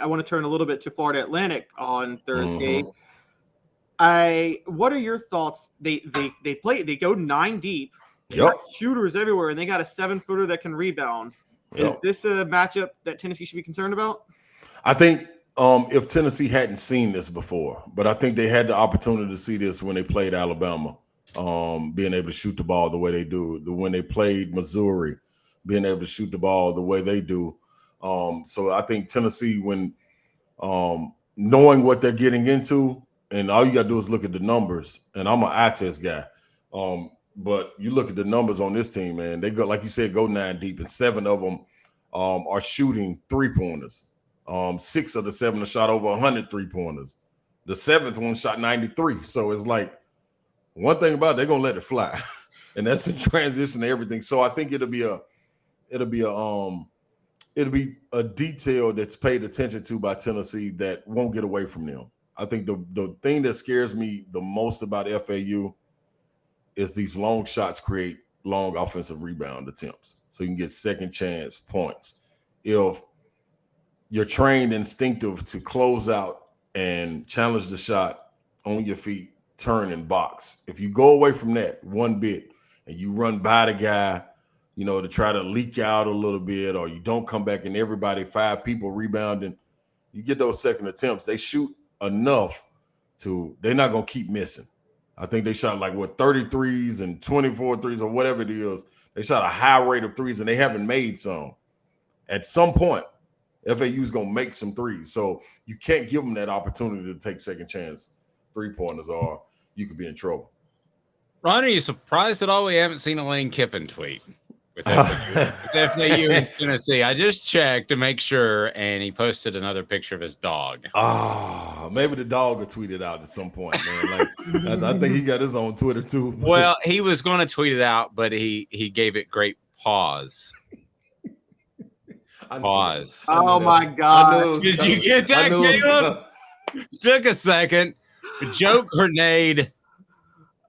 I want to turn a little bit to Florida Atlantic on Thursday. What are your thoughts? They go 9 deep. They got shooters everywhere, and they got a 7-footer that can rebound. Is this a matchup that Tennessee should be concerned about? I think if Tennessee hadn't seen this before, but I think they had the opportunity to see this when they played Alabama, being able to shoot the ball the way they do. When they played Missouri, being able to shoot the ball the way they do. So I think Tennessee, when knowing what they're getting into, and all you got to do is look at the numbers. And I'm an eye test guy. But you look at the numbers on this team, man, they go, like you said, go 9 deep, and 7 of them are shooting 3-pointers. 6 of the 7 are shot over 100 3-pointers. The 7th one shot 93. So it's like, one thing about it, they're gonna let it fly. And that's in transition to everything. So I think it'll be a detail that's paid attention to by Tennessee that won't get away from them. I think the thing that scares me the most about FAU is these long shots create long offensive rebound attempts. So you can get second chance points. If you're trained instinctive to close out and challenge the shot on your feet, turn and box. If you go away from that one bit and you run by the guy, to try to leak out a little bit, or you don't come back and everybody, 5 people rebounding, you get those second attempts. They shoot enough they're not going to keep missing. I think they shot 33s and 24 threes or whatever it is. They shot a high rate of threes and they haven't made some. At some point, FAU is going to make some threes. So you can't give them that opportunity to take second chance 3-pointers or you could be in trouble. Ron, are you surprised at all we haven't seen a Lane Kiffin tweet with FAU in Tennessee? I just checked to make sure, and he posted another picture of his dog. Maybe the dog will tweet it out at some point, man. I think he got his own Twitter too. Well, he was going to tweet it out, but he gave it great pause. Pause. Oh my God! Did you get that, Caleb? Took a second. Joke grenade.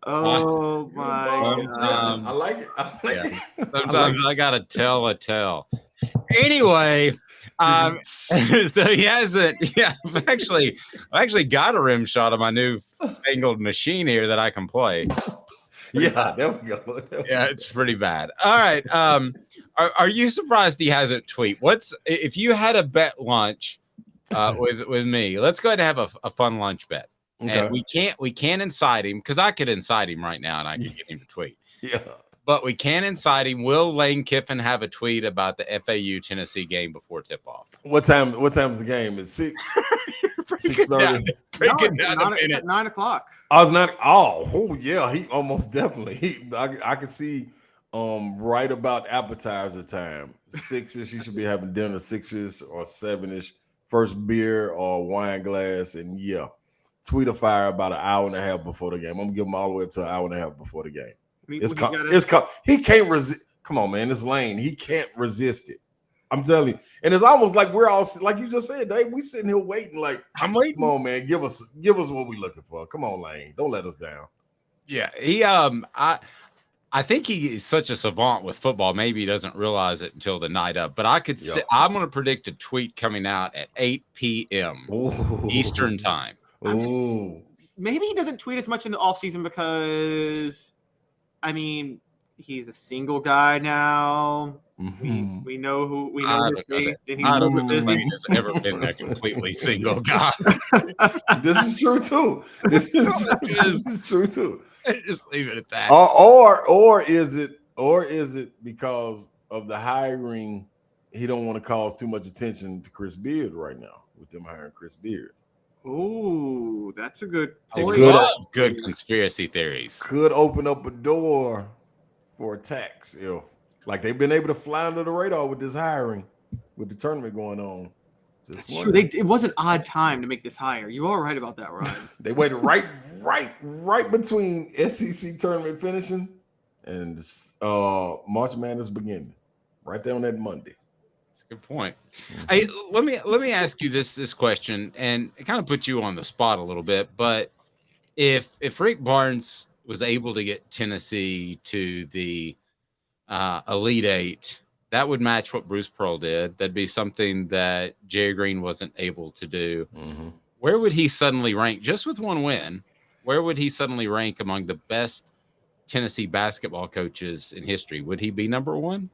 Oh my God! I like it. Sometimes I gotta tell a tale. Anyway, so he hasn't. Yeah, I actually got a rim shot of my new fangled machine here that I can play. Yeah, there we go. Yeah, it's pretty bad. All right. Are you surprised he hasn't tweet? If you had a bet lunch with me? Let's go ahead and have a fun lunch bet. Okay. And we can't incite him, because I could incite him right now and I could get him to tweet. Yeah. But we can incite him. Will Lane Kiffin have a tweet about the FAU Tennessee game before tip off? What time is the game? It's 6. 6:30. At 9 o'clock. I was not. Oh yeah. He almost definitely. I could see right about appetizer time. 6ish. You should be having dinner 6ish or 7ish. First beer or wine glass, and tweet a fire about an hour and a half before the game. I'm gonna give him all the way up to an hour and a half before the game. He can't resist. Come on, man. It's Lane. He can't resist it. I'm telling you. And it's almost like we're all, like you just said, Dave, we sitting here waiting I'm waiting. Come on, man. Give us what we're looking for. Come on, Lane. Don't let us down. Yeah. He I think he is such a savant with football. Maybe he doesn't realize it until the night of. But I'm going to predict a tweet coming out at 8 p.m. Eastern time. Maybe he doesn't tweet as much in the offseason because, he's a single guy now. Mm-hmm. We know his face. I don't know if Lane has ever been a completely single guy. This is true too. This is true too. Just leave it at that. Or is it because of the hiring? He don't want to cause too much attention to Chris Beard right now with them hiring Chris Beard. Oh, that's a good point. Good conspiracy theories. Could open up a door for attacks if, they've been able to fly under the radar with this hiring, with the tournament going on. That's true. It was an odd time to make this hire. You are right about that, Ryan. They waited right between SEC tournament finishing and March Madness beginning, right there on that Monday. Good point. Hey, let me ask you this question, and it kind of put you on the spot a little bit. But if Rick Barnes was able to get Tennessee to the Elite Eight, that would match what Bruce Pearl did. That'd be something that Jerry Green wasn't able to do. Mm-hmm. Where would he suddenly rank, just with one win? Where would he suddenly rank among the best Tennessee basketball coaches in history? Would he be number one?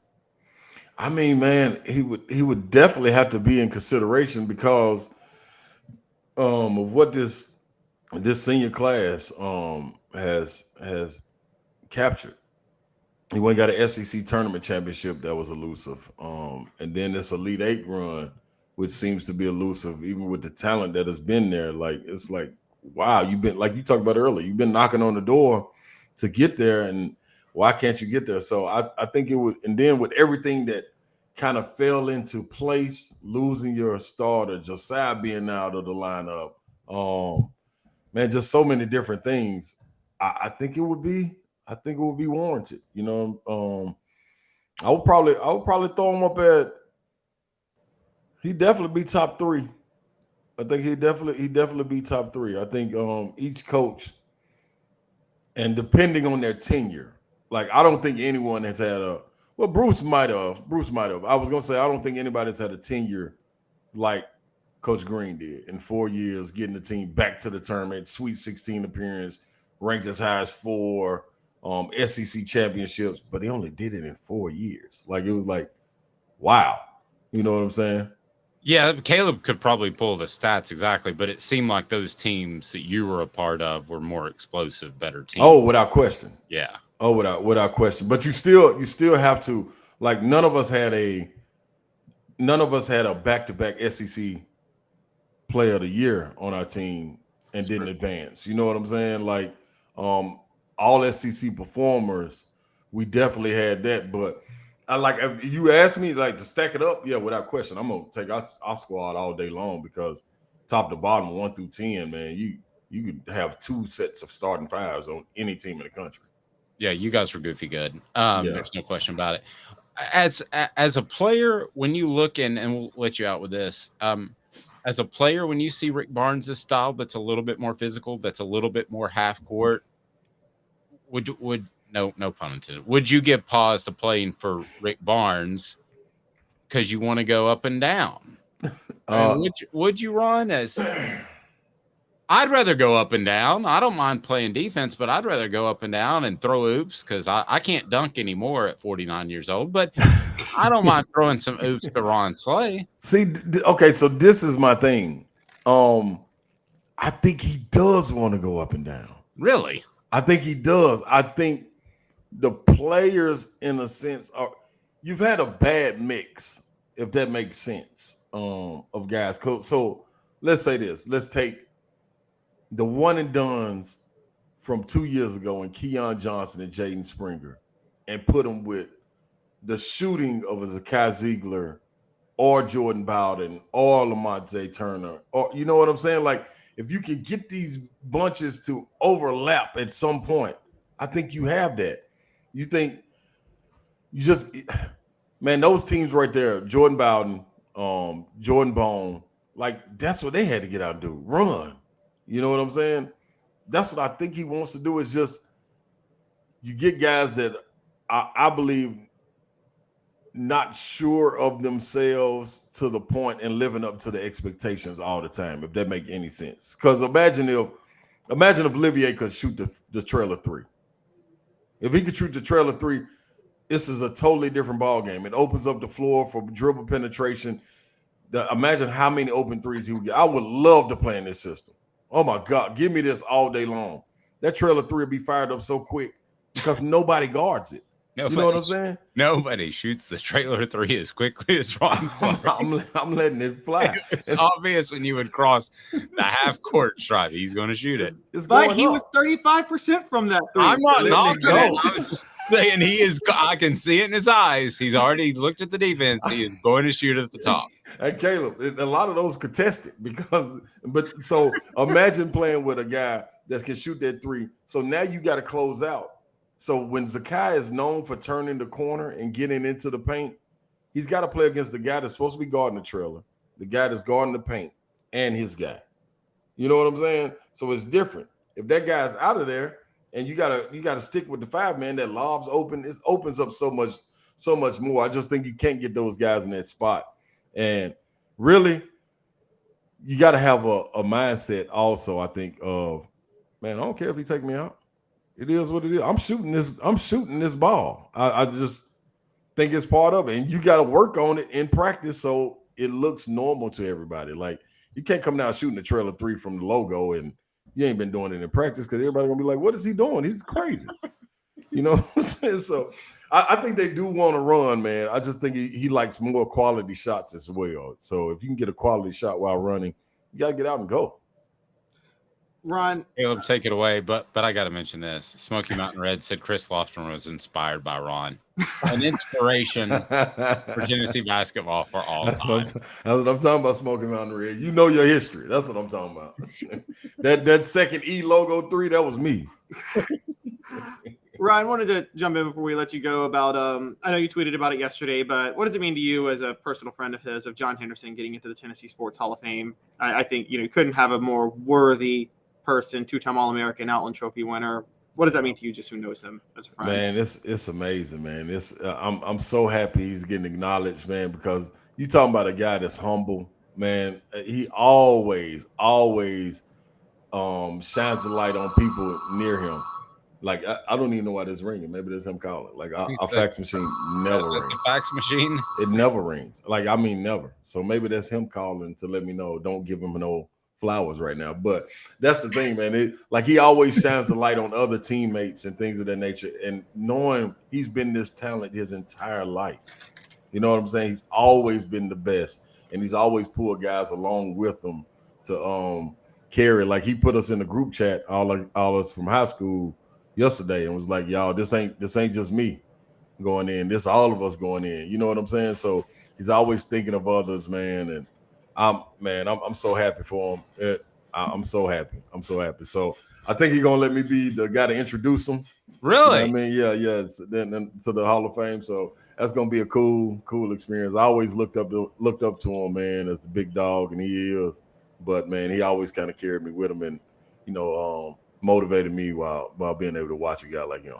I mean, man, he would definitely have to be in consideration because of what this senior class has captured. He went and got an SEC tournament championship that was elusive. And then this Elite Eight run, which seems to be elusive, even with the talent that has been there. Like, it's like, wow, you've been, like you talked about earlier, you've been knocking on the door to get there, and why can't you get there? So I think it would, and then with everything that kind of fell into place, losing your starter, Josiah being out of the lineup, man, just so many different things. I think it would be warranted. You know, I would probably throw him up at. He'd definitely be top 3. I think he'd definitely be top 3. I think each coach, and depending on their tenure, like I don't think anyone has had a. Well, Bruce might have. I was gonna say I don't think anybody's had a tenure like Coach Green did in 4 years, getting the team back to the tournament, Sweet 16 appearance, ranked as high as 4, SEC championships, but he only did it in 4 years. Like, it was like, wow. You know what I'm saying? Yeah, Caleb could probably pull the stats exactly, but it seemed like those teams that you were a part of were more explosive, better teams. Oh, without question. Yeah. Oh, without question. But you still have to, like, none of us had a back-to-back SEC player of the year on our team and didn't advance. You know what I'm saying? Like, all SEC performers, we definitely had that. But I like, if you ask me like to stack it up, yeah, without question, I'm gonna take our squad all day long, because top to bottom, 1 through 10, man, you could have 2 sets of starting 5s on any team in the country. Yeah, you guys were goofy good. There's no question about it. As a player, when you look and we'll let you out with this, as a player, when you see Rick Barnes' style, that's a little bit more physical, that's a little bit more half court, would no pun intended, would you give pause to playing for Rick Barnes because you want to go up and down? Would you run as? I'd rather go up and down. I don't mind playing defense, but I'd rather go up and down and throw oops, because I can't dunk anymore at 49 years old. But I don't mind throwing some oops to Ron Slay. See, okay, so this is my thing. I think he does want to go up and down. Really? I think he does. I think the players, in a sense, you've had a bad mix, if that makes sense, of guys. So let's say this. Let's take the one and dones from 2 years ago in Keon Johnson and Jaden Springer, and put them with the shooting of a Zakai Ziegler or Jordan Bowden or Lamonte Turner, or, you know what I'm saying? Like, if you can get these bunches to overlap at some point, I think you have that. You think you just, man, those teams right there, Jordan Bowden, Jordan Bone, like, that's what they had to get out and do, run. You know what I'm saying? That's what I think he wants to do, is just, you get guys that I believe not sure of themselves to the point and living up to the expectations all the time, if that make any sense. Because imagine if Olivier could shoot the trailer 3. If he could shoot the trailer 3, this is a totally different ball game. It opens up the floor for dribble penetration. Imagine how many open threes he would get. I would love to play in this system. Oh my God, give me this all day long. That trailer 3 will be fired up so quick because nobody guards it. You know what I'm saying? Nobody shoots the trailer 3 as quickly as Ron Slay. I'm letting it fly. It's obvious when you would cross the half court stripe, he's going to shoot it. But he was 35% from that 3. I'm not knocking it. I was just saying I can see it in his eyes. He's already looked at the defense. He is going to shoot at the top. And Caleb, a lot of those contested so imagine playing with a guy that can shoot that 3. So now you got to close out. So when Zakai is known for turning the corner and getting into the paint, he's got to play against the guy that's supposed to be guarding the trailer, the guy that's guarding the paint, and his guy. You know what I'm saying? So it's different. If that guy's out of there and you gotta stick with the 5-man that lobs open, it opens up so so much more. I just think you can't get those guys in that spot. And really, you got to have a mindset also, I think, of, man, I don't care if he take me out. It is what it is. I'm shooting this ball. I just think it's part of it. And you got to work on it in practice so it looks normal to everybody. Like, you can't come down shooting the trailer 3 from the logo and you ain't been doing it in practice because everybody going to be like, what is he doing? He's crazy. You know what I'm saying? So I think they do want to run, man. I just think he likes more quality shots as well. So if you can get a quality shot while running, you got to get out and go. Ron, Caleb, take it away, but I got to mention this. Smoky Mountain Red said Chris Lofton was inspired by Ron, an inspiration for Tennessee basketball for all time. That's what I'm talking about, Smoky Mountain Red. You know your history. That's what I'm talking about. that second E logo 3, that was me. Ryan, wanted to jump in before we let you go about, I know you tweeted about it yesterday, but what does it mean to you as a personal friend of his, of John Henderson getting into the Tennessee Sports Hall of Fame? I think, you couldn't have a more worthy person, 2-time All-American, Outland Trophy winner. What does that mean to you, just who knows him as a friend? Man, it's amazing, man. I'm so happy he's getting acknowledged, man, because you talking about a guy that's humble, man. He always shines the light on people near him. Like, I don't even know why this ringing. Maybe that's him calling. Like, our fax machine never rings. The fax machine? It never rings. Like, I mean, never. So maybe that's him calling to let me know. Don't give him no flowers right now. But that's the thing, man. He always shines the light on other teammates and things of that nature. And knowing he's been this talent his entire life. You know what I'm saying? He's always been the best. And he's always pulled guys along with him to carry. Like, he put us in the group chat, all us from high school, yesterday, and was like, y'all, this ain't just me going in, this all of us going in. You know what I'm saying? So he's always thinking of others, man. And I'm so happy for him. I'm so happy. So I think he's gonna let me be the guy to introduce him. Really? You know what I mean, yeah. Then to the Hall of Fame. So that's gonna be a cool experience. I always looked up to him, man, as the big dog, and he is. But man, he always kind of carried me with him, and motivated me while being able to watch a guy like him.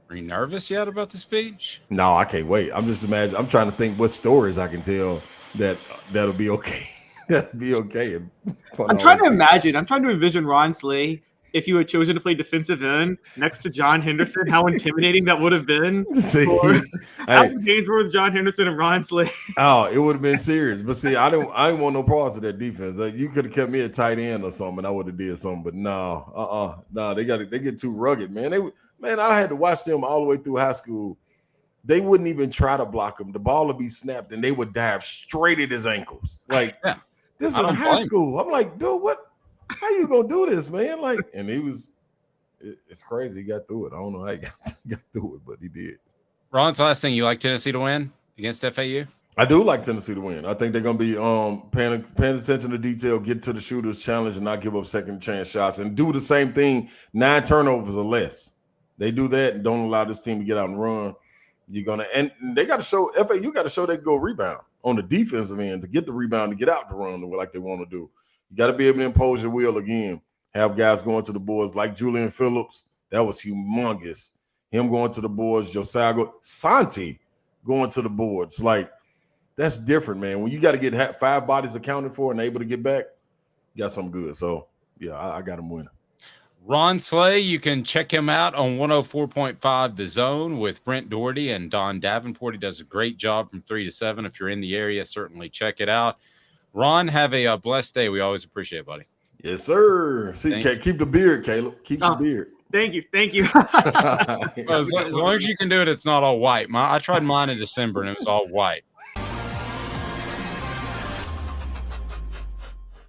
Are you nervous yet about the speech? No, I can't wait. I'm trying to think what stories I can tell that'll be okay. That'll be okay. I'm trying to envision Ron Slay if you had chosen to play defensive end next to John Henderson, how intimidating that would have been. How many games were with John Henderson and Ron Slay? Oh, it would have been serious. But see, I didn't want no parts of that defense. Like, you could have kept me a tight end or something, and I would have did something. But no, they get too rugged, man. I had to watch them all the way through high school. They wouldn't even try to block him. The ball would be snapped, and they would dive straight at his ankles. Like, this is high school. I'm like, dude, what? How you gonna do this, man? Like, and it's crazy. He got through it. I don't know how he got through it, but he did. Ron, the last thing, you like Tennessee to win against FAU? I do like Tennessee to win. I think they're gonna be paying attention to detail, get to the shooters, challenge, and not give up second chance shots, and do the same thing. 9 turnovers or less. They do that and don't allow this team to get out and run. And they got to show FAU got to show they can go rebound on the defensive end to get the rebound to get out the run like they want to do. You got to be able to impose your will again. Have guys going to the boards like Julian Phillips. That was humongous. Him going to the boards, Josiah Santi going to the boards. Like, that's different, man. When you got to get 5 bodies accounted for and able to get back, you got something good. So, yeah, I got him winning. Ron Slay, you can check him out on 104.5 The Zone with Brent Doherty and Don Davenport. He does a great job from 3 to 7. If you're in the area, certainly check it out. Ron, have a blessed day. We always appreciate it, buddy. Yes, sir. See, keep the beard, Caleb. Keep the beard. Thank you. As long as you can do it, it's not all white. I tried mine in December, and it was all white.